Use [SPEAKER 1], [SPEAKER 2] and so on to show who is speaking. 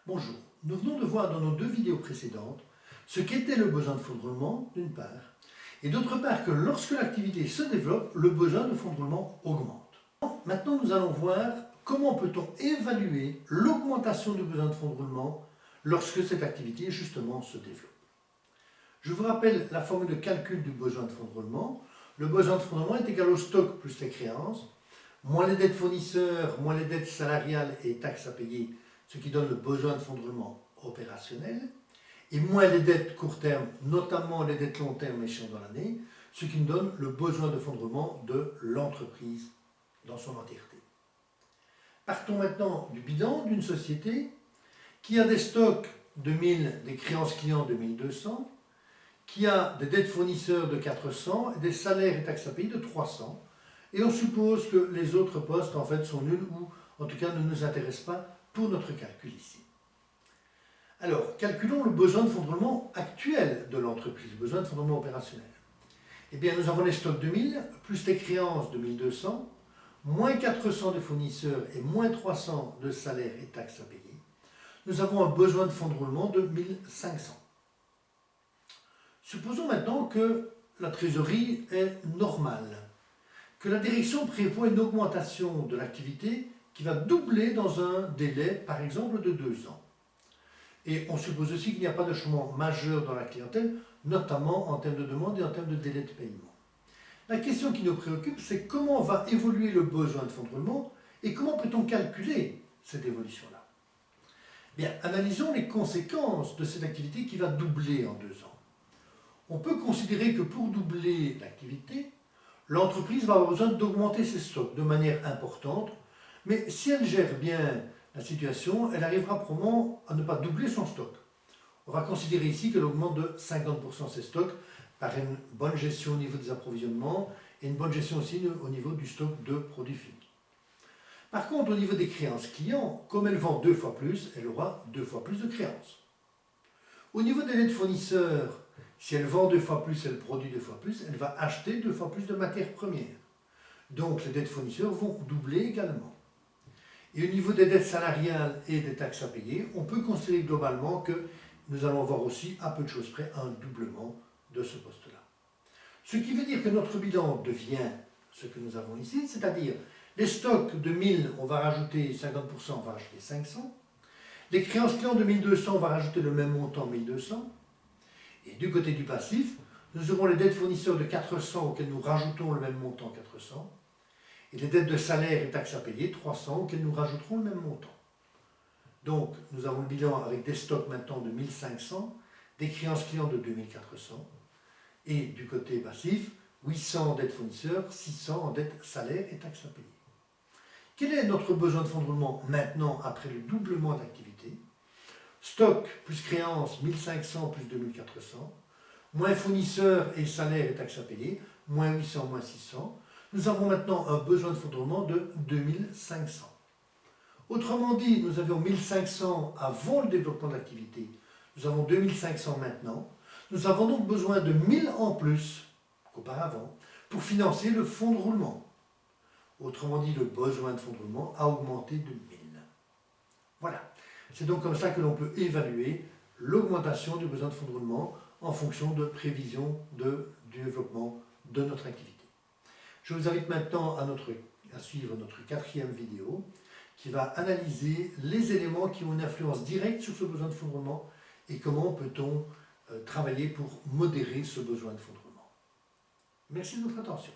[SPEAKER 1] Bonjour, nous venons de voir dans nos deux vidéos précédentes ce qu'était le besoin de fonds de roulement d'une part, et d'autre part que lorsque l'activité se développe, le besoin de fonds de roulement augmente. Maintenant nous allons voir comment peut-on évaluer l'augmentation du besoin de fonds de roulement lorsque cette activité justement se développe. Je vous rappelle la formule de calcul du besoin de fonds de roulement. Le besoin de fonds de roulement est égal au stock plus les créances, moins les dettes fournisseurs, moins les dettes salariales et taxes à payer, ce qui donne le besoin de fonds de roulement opérationnel, et moins les dettes court terme, notamment les dettes long terme échéantes dans l'année, ce qui nous donne le besoin de fonds de roulement de l'entreprise dans son entièreté. Partons maintenant du bilan d'une société qui a des stocks de 1000, des créances clients de 1200, qui a des dettes fournisseurs de 400 et des salaires et taxes à payer de 300. Et on suppose que les autres postes en fait sont nuls ou en tout cas ne nous intéressent pas pour notre calcul ici. Alors, calculons le besoin de fonds de roulement actuel de l'entreprise, le besoin de fonds de roulement opérationnel. Eh bien, nous avons les stocks de 1000, plus les créances de 1200, moins 400 de fournisseurs et moins 300 de salaires et taxes à payer. Nous avons un besoin de fonds de roulement de 1500. Supposons maintenant que la trésorerie est normale, que la direction prévoit une augmentation de l'activité qui va doubler dans un délai, par exemple, de 2 ans. Et on suppose aussi qu'il n'y a pas de changement majeur dans la clientèle, notamment en termes de demande et en termes de délai de paiement. La question qui nous préoccupe, c'est comment va évoluer le besoin de fonds de roulement et comment peut-on calculer cette évolution-là. Bien, analysons les conséquences de cette activité qui va doubler en 2 ans. On peut considérer que pour doubler l'activité, l'entreprise va avoir besoin d'augmenter ses stocks de manière importante, mais si elle gère bien la situation, elle arrivera probablement à ne pas doubler son stock. On va considérer ici qu'elle augmente de 50% ses stocks par une bonne gestion au niveau des approvisionnements et une bonne gestion aussi au niveau du stock de produits finis. Par contre, au niveau des créances clients, comme elle vend 2 fois plus, elle aura 2 fois plus de créances. Au niveau des dettes fournisseurs, si elle vend 2 fois plus, elle produit 2 fois plus, elle va acheter 2 fois plus de matières premières. Donc les dettes fournisseurs vont doubler également. Et au niveau des dettes salariales et des taxes à payer, on peut considérer globalement que nous allons avoir aussi, à peu de choses près, un doublement de ce poste-là. Ce qui veut dire que notre bilan devient ce que nous avons ici, c'est-à-dire les stocks de 1000, on va rajouter 50%, on va rajouter 500. Les créances clients de 1200, on va rajouter le même montant, 1200. Et du côté du passif, nous aurons les dettes fournisseurs de 400 auxquelles nous rajoutons le même montant, 400. Et les dettes de salaire et taxes à payer, 300, auxquelles nous rajouterons le même montant. Donc, nous avons le bilan avec des stocks maintenant de 1500, des créances clients de 2400, et du côté passif, 800 en dettes fournisseurs, 600 en dettes salaire et taxes à payer. Quel est notre besoin de fonds de roulement maintenant après le doublement d'activité? Stock plus créances, 1500 plus 2400, moins fournisseurs et salaires et taxes à payer, moins 800, moins 600. Nous avons maintenant un besoin de fonds de roulement de 2500. Autrement dit, nous avions 1500 avant le développement de l'activité. Nous avons 2500 maintenant. Nous avons donc besoin de 1000 en plus qu'auparavant pour financer le fonds de roulement. Autrement dit, le besoin de fonds de roulement a augmenté de 1000. Voilà. C'est donc comme ça que l'on peut évaluer l'augmentation du besoin de fonds de roulement en fonction de prévisions du développement de notre activité. Je vous invite maintenant à suivre notre 4e vidéo qui va analyser les éléments qui ont une influence directe sur ce besoin de fonds de roulement et comment peut-on travailler pour modérer ce besoin de fonds de roulement. Merci de votre attention.